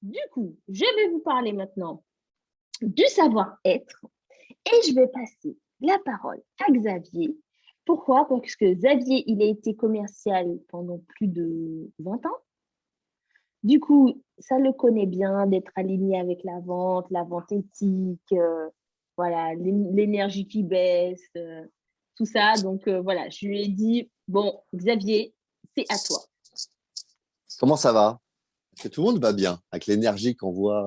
Du coup, je vais vous parler maintenant du savoir-être et je vais passer la parole à Xavier. Pourquoi? Parce que Xavier, il a été commercial pendant plus de 20 ans. Du coup, ça le connaît bien d'être aligné avec la vente éthique, voilà, l'énergie qui baisse, tout ça. Donc, voilà, je lui ai dit, bon, Xavier, c'est à toi. Comment ça va? Est-ce que tout le monde va bien avec l'énergie qu'envoie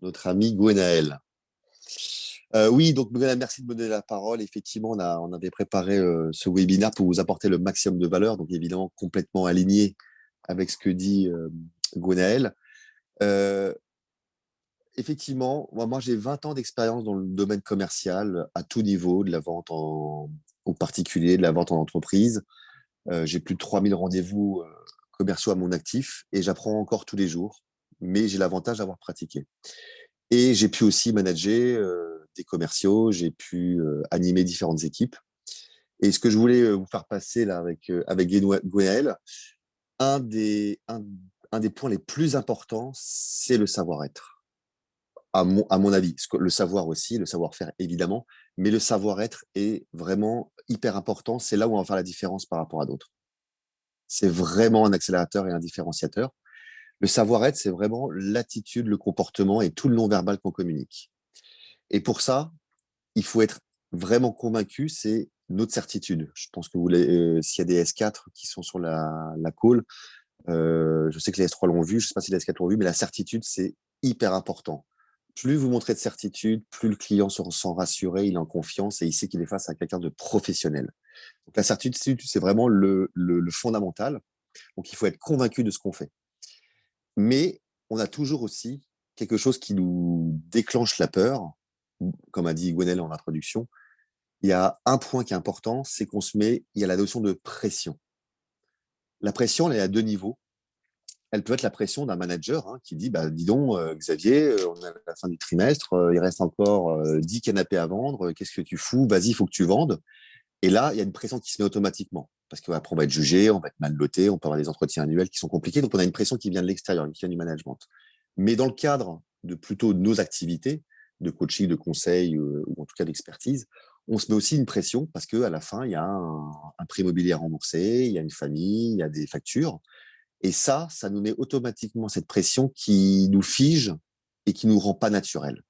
notre ami Gwenaël? Oui, donc Gwenaël, merci de me donner la parole. Effectivement, on avait préparé ce webinaire pour vous apporter le maximum de valeur, donc évidemment complètement aligné avec ce que dit Gwenaël. Euh, Effectivement, moi j'ai 20 ans d'expérience dans le domaine commercial à tout niveau, de la vente au particulier, de la vente en entreprise. J'ai plus de 3000 rendez-vous commerciaux à mon actif et j'apprends encore tous les jours, mais j'ai l'avantage d'avoir pratiqué. Et j'ai pu aussi manager des commerciaux, j'ai pu animer différentes équipes. Et ce que je voulais vous faire passer là avec Gwenaël, un des, un, un des points les plus importants, c'est le savoir-être. À mon avis, le savoir aussi, le savoir-faire évidemment, mais le savoir-être est vraiment hyper important. C'est là où on va faire la différence par rapport à d'autres. C'est vraiment un accélérateur et un différenciateur. Le savoir-être, c'est vraiment l'attitude, le comportement et tout le non-verbal qu'on communique. Et pour ça, il faut être vraiment convaincu, c'est notre certitude. Je pense que s'il y a des S4 qui sont sur la call, je sais que les S3 l'ont vu, je ne sais pas si les S4 l'ont vu, mais la certitude, c'est hyper important. Plus vous montrez de certitude, plus le client se sent rassuré, il est en confiance et il sait qu'il est face à quelqu'un de professionnel. Donc la certitude, c'est vraiment le fondamental. Donc il faut être convaincu de ce qu'on fait. Mais on a toujours aussi quelque chose qui nous déclenche la peur, comme a dit Gwenel en introduction. Il y a un point qui est important, c'est il y a la notion de pression. La pression, elle est à deux niveaux. Elle peut être la pression d'un manager qui dit, bah, dis donc, Xavier, on est à la fin du trimestre, il reste encore 10 canapés à vendre, qu'est-ce que tu fous? Vas-y, il faut que tu vendes. Et là, il y a une pression qui se met automatiquement. Parce qu'après, on va être jugé, on va être mal noté, on peut avoir des entretiens annuels qui sont compliqués. Donc, on a une pression qui vient de l'extérieur, qui vient du management. Mais dans le cadre de plutôt nos activités, de coaching, de conseil, ou en tout cas d'expertise, on se met aussi une pression parce qu'à la fin, il y a un prêt immobilier à rembourser, il y a une famille, il y a des factures. Et ça nous met automatiquement cette pression qui nous fige et qui nous rend pas naturel.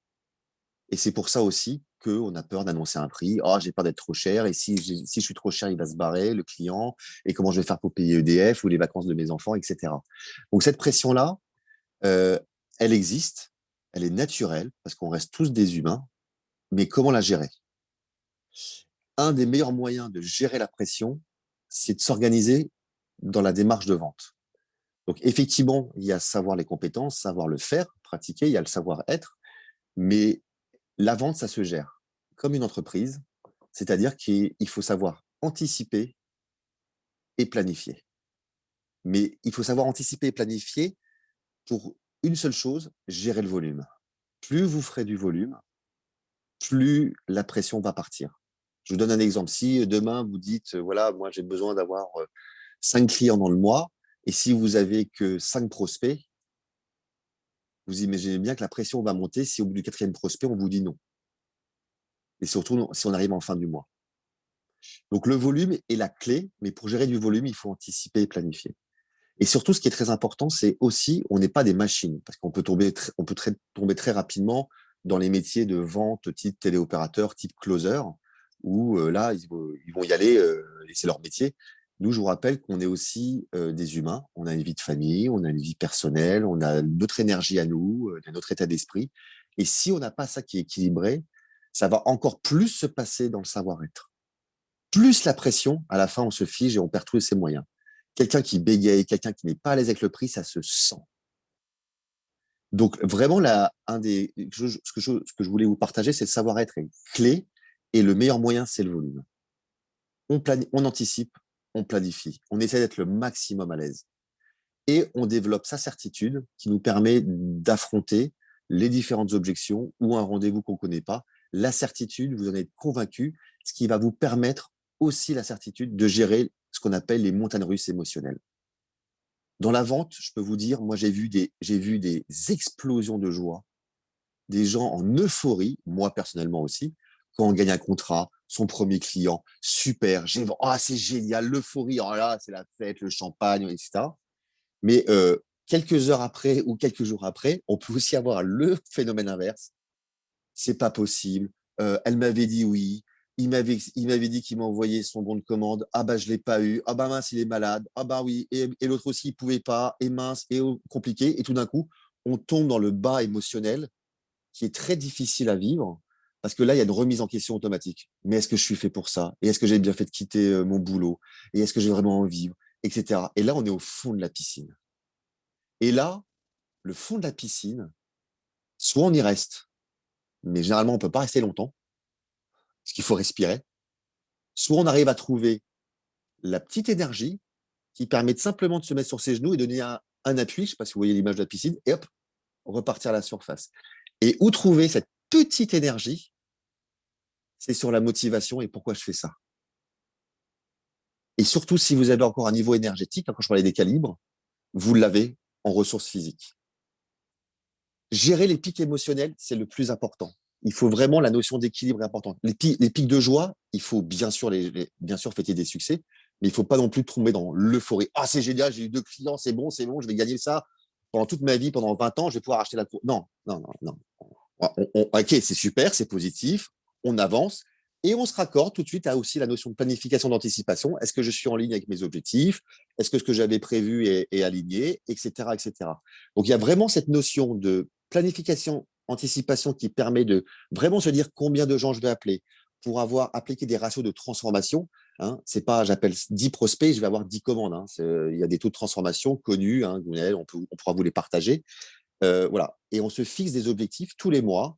Et c'est pour ça aussi qu'on a peur d'annoncer un prix. Oh, j'ai peur d'être trop cher. Et si je suis trop cher, il va se barrer, le client. Et comment je vais faire pour payer EDF ou les vacances de mes enfants, etc. Donc, cette pression-là, euh, elle existe. Elle est naturelle parce qu'on reste tous des humains. Mais comment la gérer? Un des meilleurs moyens de gérer la pression, c'est de s'organiser dans la démarche de vente. Donc, effectivement, il y a savoir les compétences, savoir le faire, pratiquer, il y a le savoir-être. Mais la vente, ça se gère comme une entreprise, c'est-à-dire qu'il faut savoir anticiper et planifier. Mais il faut savoir anticiper et planifier pour une seule chose, gérer le volume. Plus vous ferez du volume, plus la pression va partir. Je vous donne un exemple. Si demain vous dites, voilà, moi j'ai besoin d'avoir 5 clients dans le mois, et si vous avez que 5 prospects, vous imaginez bien que la pression va monter si au bout du quatrième prospect, on vous dit non. Et surtout si on arrive en fin du mois. Donc le volume est la clé, mais pour gérer du volume, il faut anticiper et planifier. Et surtout, ce qui est très important, c'est aussi, on n'est pas des machines, parce qu'on peut tomber très rapidement dans les métiers de vente type téléopérateur, type closer, où là, ils vont y aller, et c'est leur métier. Nous, je vous rappelle qu'on est aussi des humains, on a une vie de famille, on a une vie personnelle, on a notre énergie à nous, notre état d'esprit. Et si on n'a pas ça qui est équilibré, ça va encore plus se passer dans le savoir-être. Plus la pression, à la fin, on se fige et on perd tous ses moyens. Quelqu'un qui bégaye, quelqu'un qui n'est pas à l'aise avec le prix, ça se sent. Donc vraiment, ce que je voulais vous partager, c'est le savoir-être est clé et le meilleur moyen, c'est le volume. On anticipe, on planifie, on essaie d'être le maximum à l'aise et on développe sa certitude qui nous permet d'affronter les différentes objections ou un rendez-vous qu'on ne connaît pas. La certitude, vous en êtes convaincu, ce qui va vous permettre aussi la certitude de gérer ce qu'on appelle les montagnes russes émotionnelles. Dans la vente, je peux vous dire, moi, j'ai vu des explosions de joie, des gens en euphorie, moi personnellement aussi, quand on gagne un contrat, son premier client, super, c'est génial, l'euphorie, oh là, c'est la fête, le champagne, etc. Mais quelques heures après ou quelques jours après, on peut aussi avoir le phénomène inverse. C'est pas possible. Elle m'avait dit oui. Il m'avait dit qu'il m'envoyait son bon de commande. Ah bah je l'ai pas eu. Ah bah mince, il est malade. Ah bah oui. Et l'autre aussi, il pouvait pas. Et mince, et compliqué. Et tout d'un coup, on tombe dans le bas émotionnel qui est très difficile à vivre parce que là, il y a une remise en question automatique. Mais est-ce que je suis fait pour ça? Et est-ce que j'ai bien fait de quitter mon boulot? Et est-ce que j'ai vraiment envie de vivre? Etc. Et là, on est au fond de la piscine. Et là, le fond de la piscine, soit on y reste, mais généralement, on peut pas rester longtemps parce qu'il faut respirer. Soit on arrive à trouver la petite énergie qui permet de simplement de se mettre sur ses genoux et donner un appui, je ne sais pas si vous voyez l'image de la piscine, et hop, repartir à la surface. Et où trouver cette petite énergie? C'est sur la motivation et pourquoi je fais ça. Et surtout, si vous avez encore un niveau énergétique, quand je parlais des calibres, vous l'avez en ressources physiques. Gérer les pics émotionnels, c'est le plus important. Il faut vraiment, la notion d'équilibre est importante. Les pics de joie, il faut bien sûr, bien sûr fêter des succès, mais il ne faut pas non plus tomber dans l'euphorie. Ah, c'est génial, j'ai eu 2 clients, c'est bon, je vais gagner ça. Pendant toute ma vie, pendant 20 ans, je vais pouvoir acheter la cour. Non, non, non, non. Ok, c'est super, c'est positif, on avance et on se raccorde tout de suite à aussi la notion de planification d'anticipation. Est-ce que je suis en ligne avec mes objectifs? Est-ce que ce que j'avais prévu est aligné, etc., etc. Donc, il y a vraiment cette notion de planification, anticipation qui permet de vraiment se dire combien de gens je vais appeler pour avoir appliqué des ratios de transformation. Hein, c'est pas, j'appelle 10 prospects, je vais avoir 10 commandes. Hein. Il y a des taux de transformation connus, hein, on pourra vous les partager. Voilà. Et on se fixe des objectifs tous les mois,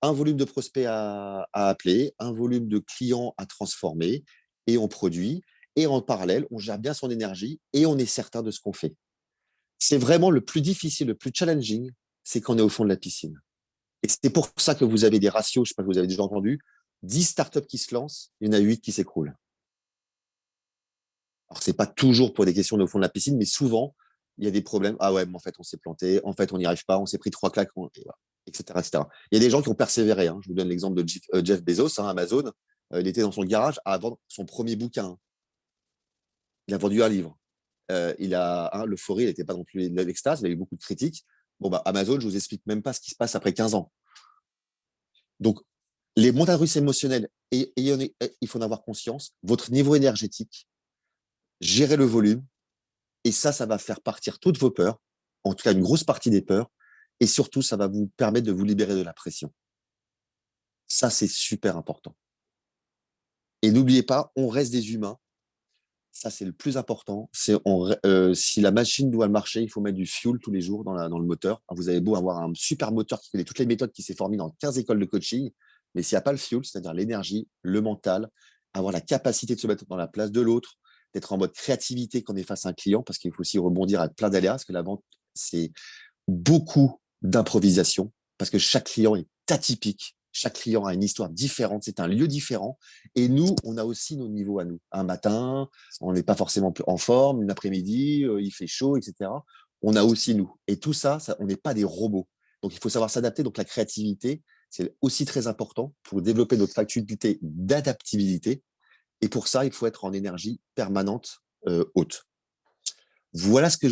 un volume de prospects à appeler, un volume de clients à transformer, et on produit. Et en parallèle, on gère bien son énergie et on est certain de ce qu'on fait. C'est vraiment le plus difficile, le plus challenging, c'est qu'on est au fond de la piscine. Et c'est pour ça que vous avez des ratios, je ne sais pas si vous avez déjà entendu, 10 startups qui se lancent, il y en a 8 qui s'écroulent. Alors, ce n'est pas toujours pour des questions au fond de la piscine, mais souvent, il y a des problèmes. Ah ouais, mais en fait, on s'est planté. En fait, on n'y arrive pas. On s'est pris 3 claques, etc., etc. Il y a des gens qui ont persévéré. Hein. Je vous donne l'exemple de Jeff Bezos, hein, Amazon. Il était dans son garage à vendre son premier bouquin. Il a vendu un livre. L'euphorie, il n'était pas non plus l'extase. Il a eu beaucoup de critiques. Bon, bah, Amazon, je vous explique même pas ce qui se passe après 15 ans. Donc, les montagnes russes émotionnelles, il faut en avoir conscience. Votre niveau énergétique, gérer le volume, et ça va faire partir toutes vos peurs, en tout cas une grosse partie des peurs, et surtout, ça va vous permettre de vous libérer de la pression. Ça, c'est super important. Et n'oubliez pas, on reste des humains. Ça, c'est le plus important. Si la machine doit marcher, il faut mettre du fuel tous les jours dans le moteur. Vous avez beau avoir un super moteur qui connaît toutes les méthodes qui s'est formé dans 15 écoles de coaching, mais s'il n'y a pas le fuel, c'est-à-dire l'énergie, le mental, avoir la capacité de se mettre dans la place de l'autre, d'être en mode créativité quand on est face à un client, parce qu'il faut aussi rebondir avec plein d'aléas, parce que la vente, c'est beaucoup d'improvisation, parce que chaque client est atypique, chaque client a une histoire différente, c'est un lieu différent, et nous, on a aussi nos niveaux à nous. Un matin, on n'est pas forcément en forme, une après-midi, il fait chaud, etc. On a aussi nous. Et tout ça, on n'est pas des robots. Donc, il faut savoir s'adapter. Donc, la créativité, c'est aussi très important pour développer notre faculté d'adaptabilité. Et pour ça, il faut être en énergie permanente haute. Voilà ce que je